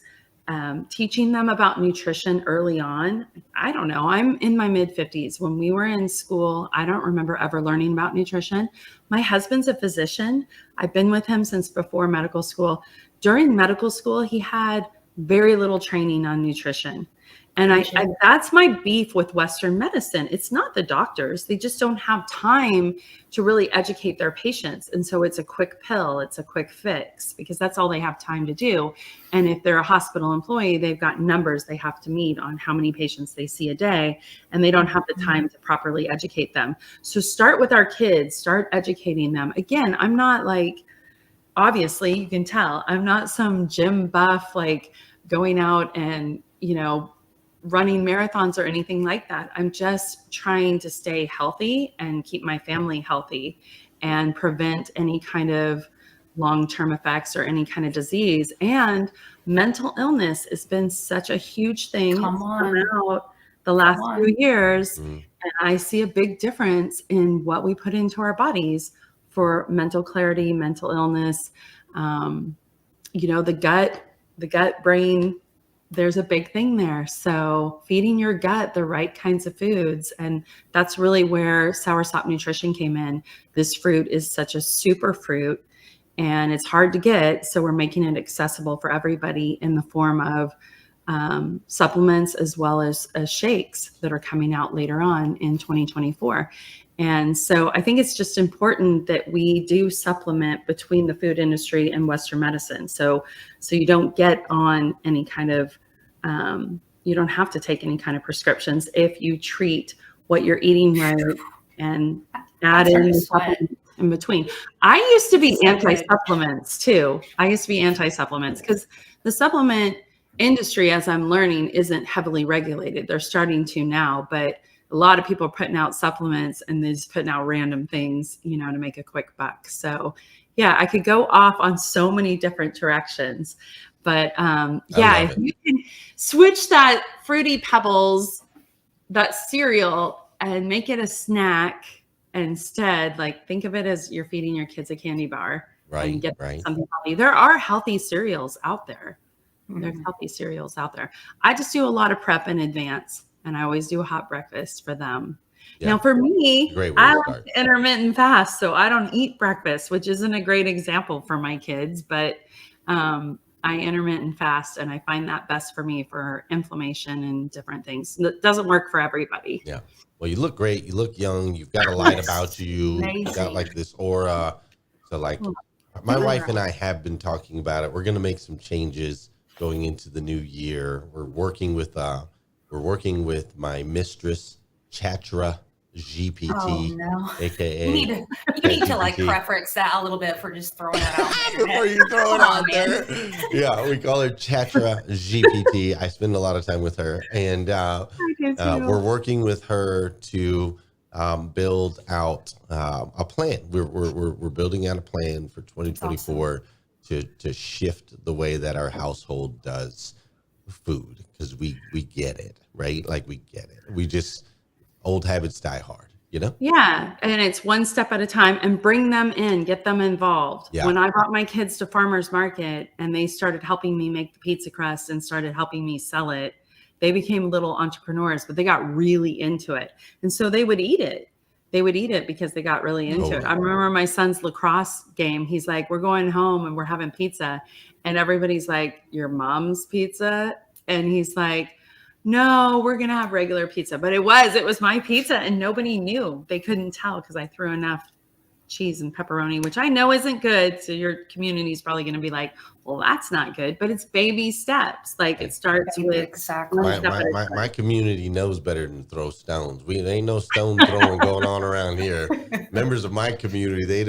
teaching them about nutrition early on. I don't know. I'm in my mid 50s. When we were in school, I don't remember ever learning about nutrition. My husband's a physician. I've been with him since before medical school. During medical school, he had very little training on nutrition. And I that's my beef with Western medicine. It's not the doctors. They just don't have time to really educate their patients. And so it's a quick pill. It's a quick fix because that's all they have time to do. And if they're a hospital employee, they've got numbers they have to meet on how many patients they see a day, and they don't have the time to properly educate them. So start with our kids, start educating them. Again, I'm not like, obviously you can tell, I'm not some gym buff, like going out and, running marathons or anything like that. I'm just trying to stay healthy and keep my family healthy and prevent any kind of long-term effects or any kind of disease. And mental illness has been such a huge thing. Come on. It's come out the last few years. Mm. And I see a big difference in what we put into our bodies for mental clarity, mental illness, the gut brain, there's a big thing there. So feeding your gut the right kinds of foods. And that's really where Soursop Nutrition came in. This fruit is such a super fruit and it's hard to get. So we're making it accessible for everybody in the form of supplements as well as shakes that are coming out later on in 2024. And so I think it's just important that we do supplement between the food industry and Western medicine. So you don't get on any kind of, you don't have to take any kind of prescriptions if you treat what you're eating right and add in supplements in between. I used to be anti-supplements too. I used to be anti-supplements because the supplement industry, as I'm learning, isn't heavily regulated. They're starting to now, but a lot of people are putting out supplements and they're just putting out random things, you know, to make a quick buck. So yeah, I could go off on so many different directions, but yeah, if you can switch that Fruity Pebbles, that cereal, and make it a snack instead, like think of it as you're feeding your kids a candy bar, and get something healthy. There are healthy cereals out there. There's healthy cereals out there. I just do a lot of prep in advance, and I always do a hot breakfast for them. Now, for me, I like to intermittent fast, so I don't eat breakfast, which isn't a great example for my kids, but I intermittent fast, and I find that best for me for inflammation and different things. It doesn't work for everybody. Yeah. Well, you look great. You look young. You've got a light about you. You've got like this aura. So like my wife and I have been talking about it. We're going to make some changes going into the new year. We're working with my mistress, Chatra GPT, aka you need to like preference that a little bit for just throwing that out there. Before you throw it out there. Yeah, we call her Chatra GPT. I spend a lot of time with her, and we're working with her to build out a plan. We're building out a plan for 2024 to shift the way that our household does food, because we get it, right? Like we get it. We just, old habits die hard, you know? Yeah. And it's one step at a time, and bring them in, get them involved. Yeah. When I brought my kids to farmers market and they started helping me make the pizza crust and started helping me sell it, they became little entrepreneurs, but they got really into it. And so they would eat it. They would eat it because they got really into it. I remember my son's lacrosse game. He's like, we're going home and we're having pizza. And everybody's like, your mom's pizza? And he's like, no, we're going to have regular pizza. But it was my pizza, and nobody knew. They couldn't tell because I threw enough cheese and pepperoni, which I know isn't good. So your community is probably going to be like, well, that's not good, but it's baby steps. Like it starts with my community knows better than to throw stones. There ain't no stone throwing going on around here. Members of my community, they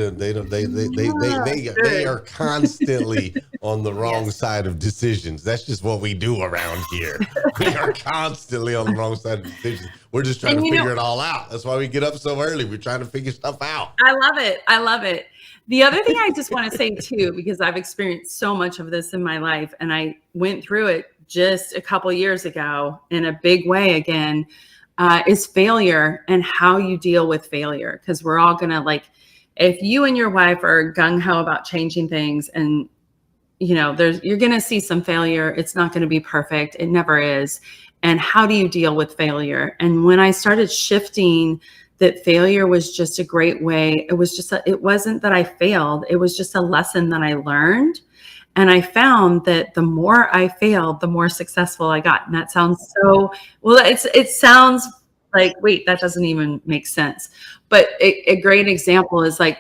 are constantly on the wrong side of decisions. That's just what we do around here. We are constantly on the wrong side of decisions. We're just trying to figure it all out. That's why we get up so early. We're trying to figure stuff out. I love it. The other thing I just want to say too, because I've experienced so much of this in my life, and I went through it just a couple years ago in a big way again, is failure and how you deal with failure. Because we're all going to, like, if you and your wife are gung-ho about changing things, and you're going to see some failure. It's not going to be perfect. It never is. And how do you deal with failure? And when I started shifting that failure was just a great way. It wasn't that I failed. It was just a lesson that I learned. And I found that the more I failed, the more successful I got. And that sounds it sounds like, wait, that doesn't even make sense. But a great example is like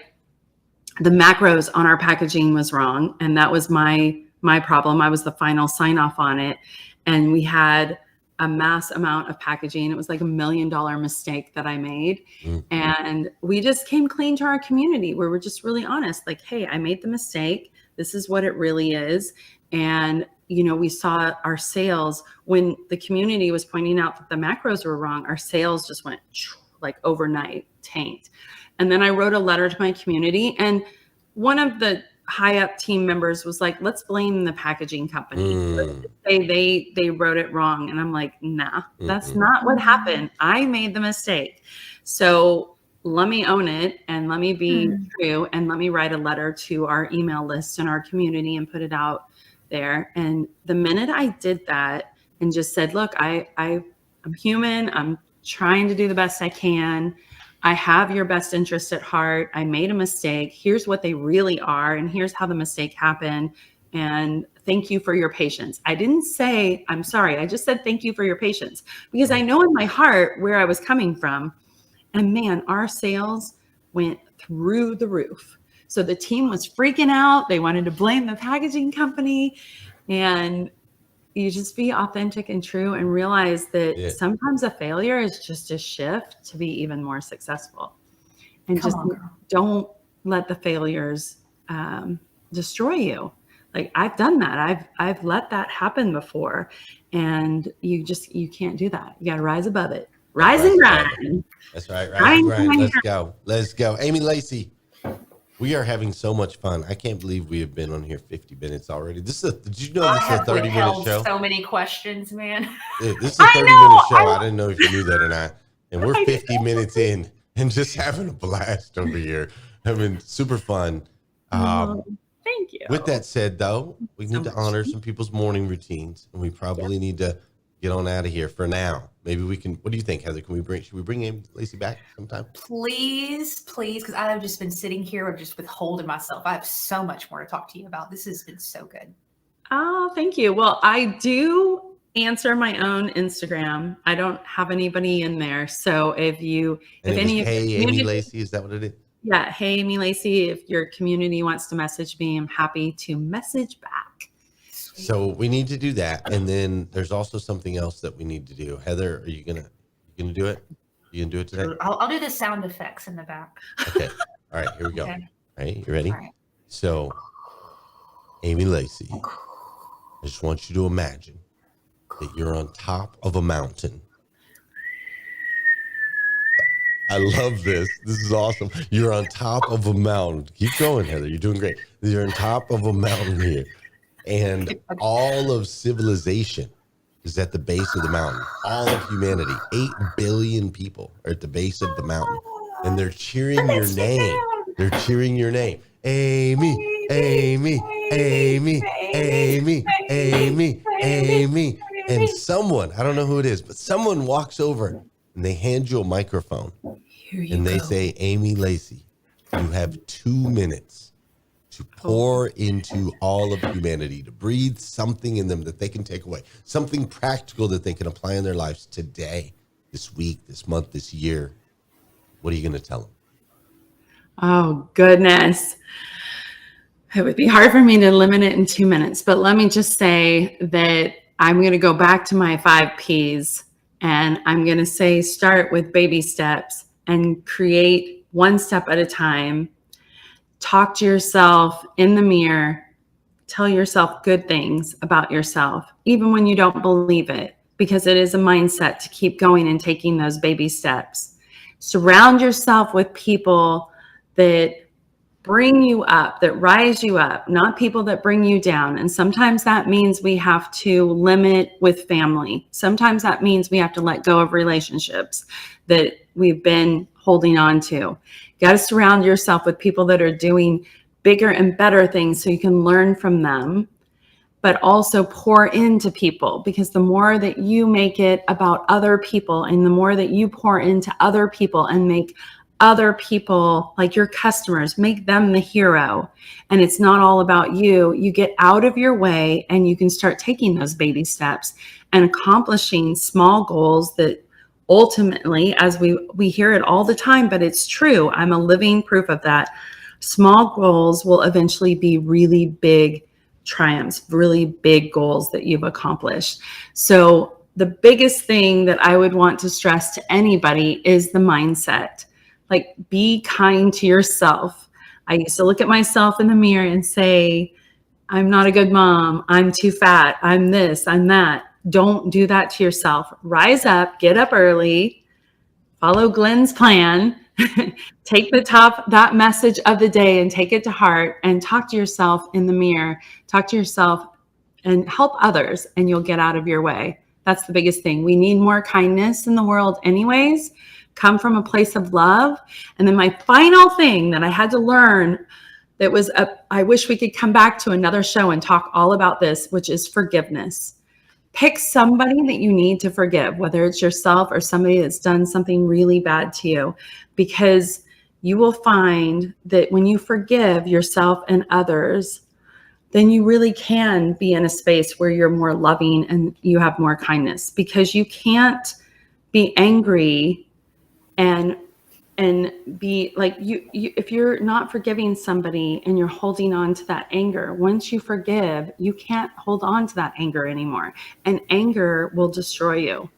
the macros on our packaging was wrong. And that was my problem. I was the final sign off on it. And we had a mass amount of packaging. It was like $1 million mistake that I made. And we just came clean to our community where we're just really honest. Like, hey, I made the mistake. This is what it really is. And, we saw our sales when the community was pointing out that the macros were wrong. Our sales just went like overnight, tanked. And then I wrote a letter to my community, and one of the high up team members was like, let's blame the packaging company. Let's say they wrote it wrong. And I'm like, nah, that's not what happened. I made the mistake. So let me own it, and let me be true, and let me write a letter to our email list and our community and put it out there. And the minute I did that and just said, look, I'm human. I'm trying to do the best I can. I have your best interest at heart. I made a mistake. Here's what they really are. And here's how the mistake happened. And thank you for your patience. I didn't say, I'm sorry. I just said, thank you for your patience, because I know in my heart where I was coming from. And man, our sales went through the roof. So the team was freaking out. They wanted to blame the packaging company. And you just be authentic and true and realize that sometimes a failure is just a shift to be even more successful. And don't let the failures destroy you. Like I've done that. I've let that happen before, and you can't do that. You got to rise above it. Rise and grind. That's right. Rise and grind. Grind. Let's go. Amy Lacey, we are having so much fun. I can't believe we have been on here 50 minutes already. Did you know this is a 30-minute show? So many questions, man. This is a 30-minute show. I didn't know if you knew that or not. And we're 50 minutes in and just having a blast over here. I mean, super fun. Thank you. With that said, though, we need to honor some people's morning routines, and we probably need to get on out of here for now. Maybe we can. What do you think, Heather? Should we bring Amy Lacey back sometime? Please, because I have just been sitting here just withholding myself. I have so much more to talk to you about. This has been so good. Oh, thank you. Well, I do answer my own Instagram. I don't have anybody in there. So Hey, Amy Lacey, is that what it is? Yeah. Hey, Amy Lacey, if your community wants to message me, I'm happy to message back. So we need to do that. And then there's also something else that we need to do. Heather, are you gonna do it? You gonna do it today? I'll do the sound effects in the back. Okay. All right, here we go. Okay. All right, you ready? All right. So, Amy Lacey, I just want you to imagine that you're on top of a mountain. I love this. This is awesome. You're on top of a mountain. Keep going, Heather. You're doing great. You're on top of a mountain here. And all of civilization is at the base of the mountain. All of humanity, 8 billion people are at the base of the mountain. And they're cheering your name. They're cheering your name. Amy, Amy, Amy, Amy, Amy, Amy. And someone, I don't know who it is, but someone walks over and they hand you a microphone. And they say, Amy Lacey, you have 2 minutes to pour into all of humanity, to breathe something in them that they can take away, something practical that they can apply in their lives today, this week, this month, this year. What are you going to tell them? Oh, goodness. It would be hard for me to limit it in 2 minutes, but let me just say that I'm going to go back to my 5 Ps, and I'm going to say start with baby steps and create one step at a time. Talk to yourself in the mirror. Tell yourself good things about yourself, even when you don't believe it, because it is a mindset to keep going and taking those baby steps. Surround yourself with people that bring you up, that rise you up, not people that bring you down. And sometimes that means we have to limit with family. Sometimes that means we have to let go of relationships that we've been holding on to. You got to surround yourself with people that are doing bigger and better things so you can learn from them, but also pour into people, because the more that you make it about other people and the more that you pour into other people and make other people like your customers, make them the hero, and it's not all about you, you get out of your way and you can start taking those baby steps and accomplishing small goals that ultimately, as we hear it all the time, but it's true. I'm a living proof of that. Small goals will eventually be really big triumphs, really big goals that you've accomplished. So the biggest thing that I would want to stress to anybody is the mindset. Like, be kind to yourself. I used to look at myself in the mirror and say, I'm not a good mom. I'm too fat. I'm this, I'm that. Don't do that to yourself. Rise up, get up early, follow Glenn's plan, take that message of the day and take it to heart and talk to yourself in the mirror. Talk to yourself and help others, and you'll get out of your way. That's the biggest thing. We need more kindness in the world anyways. Come from a place of love. And then my final thing that I had to learn that was, I wish we could come back to another show and talk all about this, which is forgiveness. Pick somebody that you need to forgive, whether it's yourself or somebody that's done something really bad to you, because you will find that when you forgive yourself and others, then you really can be in a space where you're more loving and you have more kindness, because you can't be angry and be like you if you're not forgiving somebody and you're holding on to that anger. Once you forgive, you can't hold on to that anger anymore, and anger will destroy you.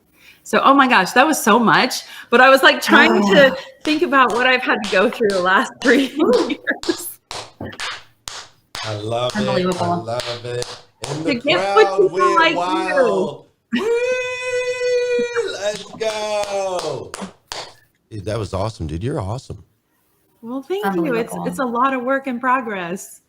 So, oh my gosh, that was so much, but I was like trying to think about what I've had to go through the last 3 years. I love it. I Unbelievable. love it. And To the get what crowd people went like wild. Whee! Let's go. Dude, that was awesome, dude. You're awesome. Well, thank you. Unbelievable. It's a lot of work in progress.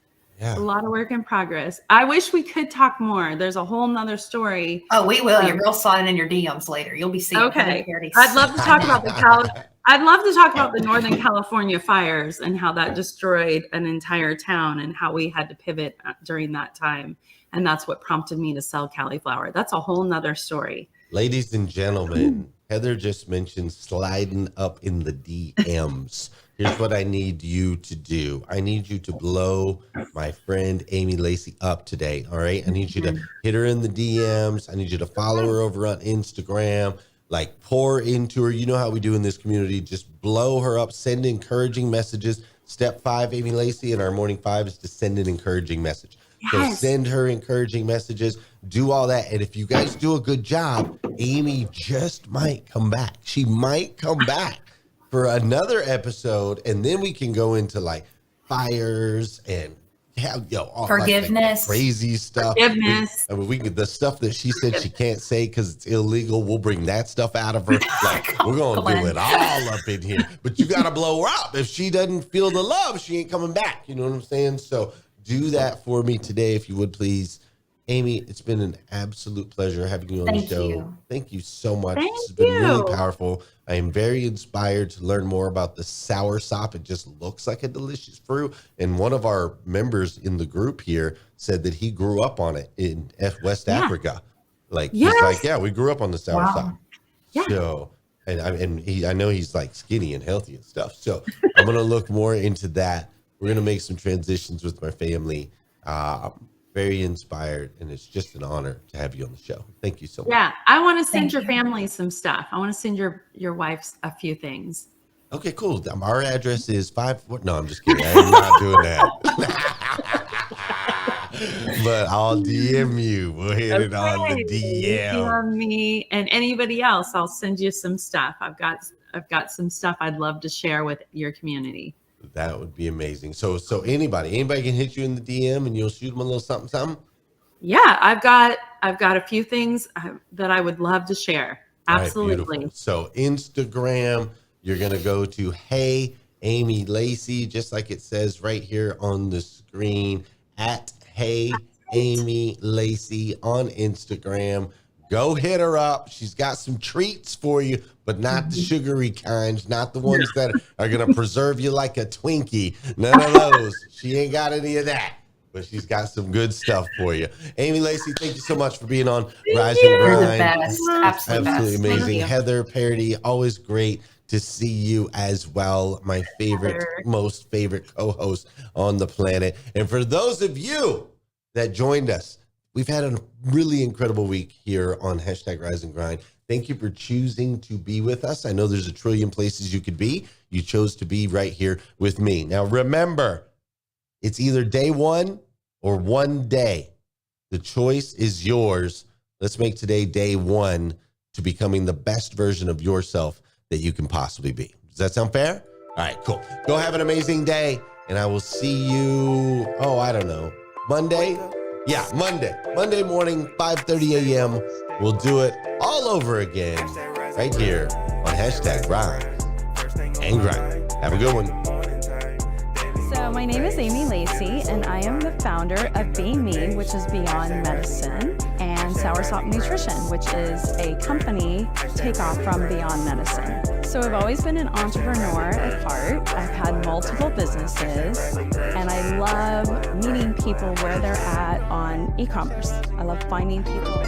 Yeah. A lot of work in progress. I wish we could talk more. There's a whole nother story. Oh, we will. Your girl sliding in your DMs later. You'll be seeing. Okay. I'd love to talk about I'd love to talk about the Northern California fires and how that destroyed an entire town and how we had to pivot during that time. And that's what prompted me to sell cauliflower. That's a whole nother story. Ladies and gentlemen, Heather just mentioned sliding up in the DMs. Here's what I need you to do. I need you to blow my friend Amy Lacey up today. All right. I need you to hit her in the DMs. I need you to follow her over on Instagram. Like, pour into her. You know how we do in this community. Just blow her up. Send encouraging messages. Step 5, Amy Lacey, and our morning 5 is to send an encouraging message. So send her encouraging messages. Do all that. And if you guys do a good job, Amy just might come back. She might come back for another episode, and then we can go into like fires and all forgiveness, like crazy stuff. Forgiveness. We can, the stuff that she said she can't say because it's illegal. We'll bring that stuff out of her. Like, we're gonna do it all up in here. But you gotta blow her up. If she doesn't feel the love, she ain't coming back. You know what I'm saying? So do that for me today, if you would, please. Amy, it's been an absolute pleasure having you on the show. Thank you so much. This has been really powerful. I am very inspired to learn more about the Soursop. It just looks like a delicious fruit. And one of our members in the group here said that he grew up on it in West Africa. Like, he's like, yeah, we grew up on the Soursop. Wow. Yeah. So, and I know he's like skinny and healthy and stuff. So I'm going to look more into that. We're going to make some transitions with my family. Very inspired, and it's just an honor to have you on the show. Thank you so much. Yeah, I want to send your family some stuff. I want to send your wife a few things. Okay, cool. Our address is 5. No, I'm just kidding. I'm not doing that. But I'll DM you. We'll hit it on the DM. On me and anybody else, I'll send you some stuff. I've got some stuff I'd love to share with your community. That would be amazing. So anybody can hit you in the DM and you'll shoot them a little something. Yeah, I've got a few things that I would love to share. Absolutely. Right, so Instagram, you're gonna go to Hey Amy Lacey, just like it says right here on the screen, at Hey Amy Lacey on Instagram. Go hit her up. She's got some treats for you, but not the sugary kinds, not the ones that are going to preserve you like a Twinkie. None of those. She ain't got any of that, but she's got some good stuff for you. Amy Lacey, thank you so much for being on Rise and Grind. You're the best. Absolutely amazing. Heather Parody, always great to see you as well. My favorite, most favorite co-host on the planet. And for those of you that joined us, we've had a really incredible week here on #Rise and Grind. Thank you for choosing to be with us. I know there's a trillion places you could be. You chose to be right here with me. Now, remember, it's either day one or one day. The choice is yours. Let's make today day one to becoming the best version of yourself that you can possibly be. Does that sound fair? All right, cool. Go have an amazing day, and I will see you, I don't know, Monday? Yeah, Monday morning, 5:30 a.m. We'll do it all over again right here on #Rise and Grind. Have a good one. So my name is Amy Lacey, and I am the founder of Being Me, which is Beyond Medicine, and Soursop Nutrition, which is a company takeoff from Beyond Medicine. So I've always been an entrepreneur at heart. I've had multiple businesses, and I love meeting people where they're at on e-commerce. I love finding people.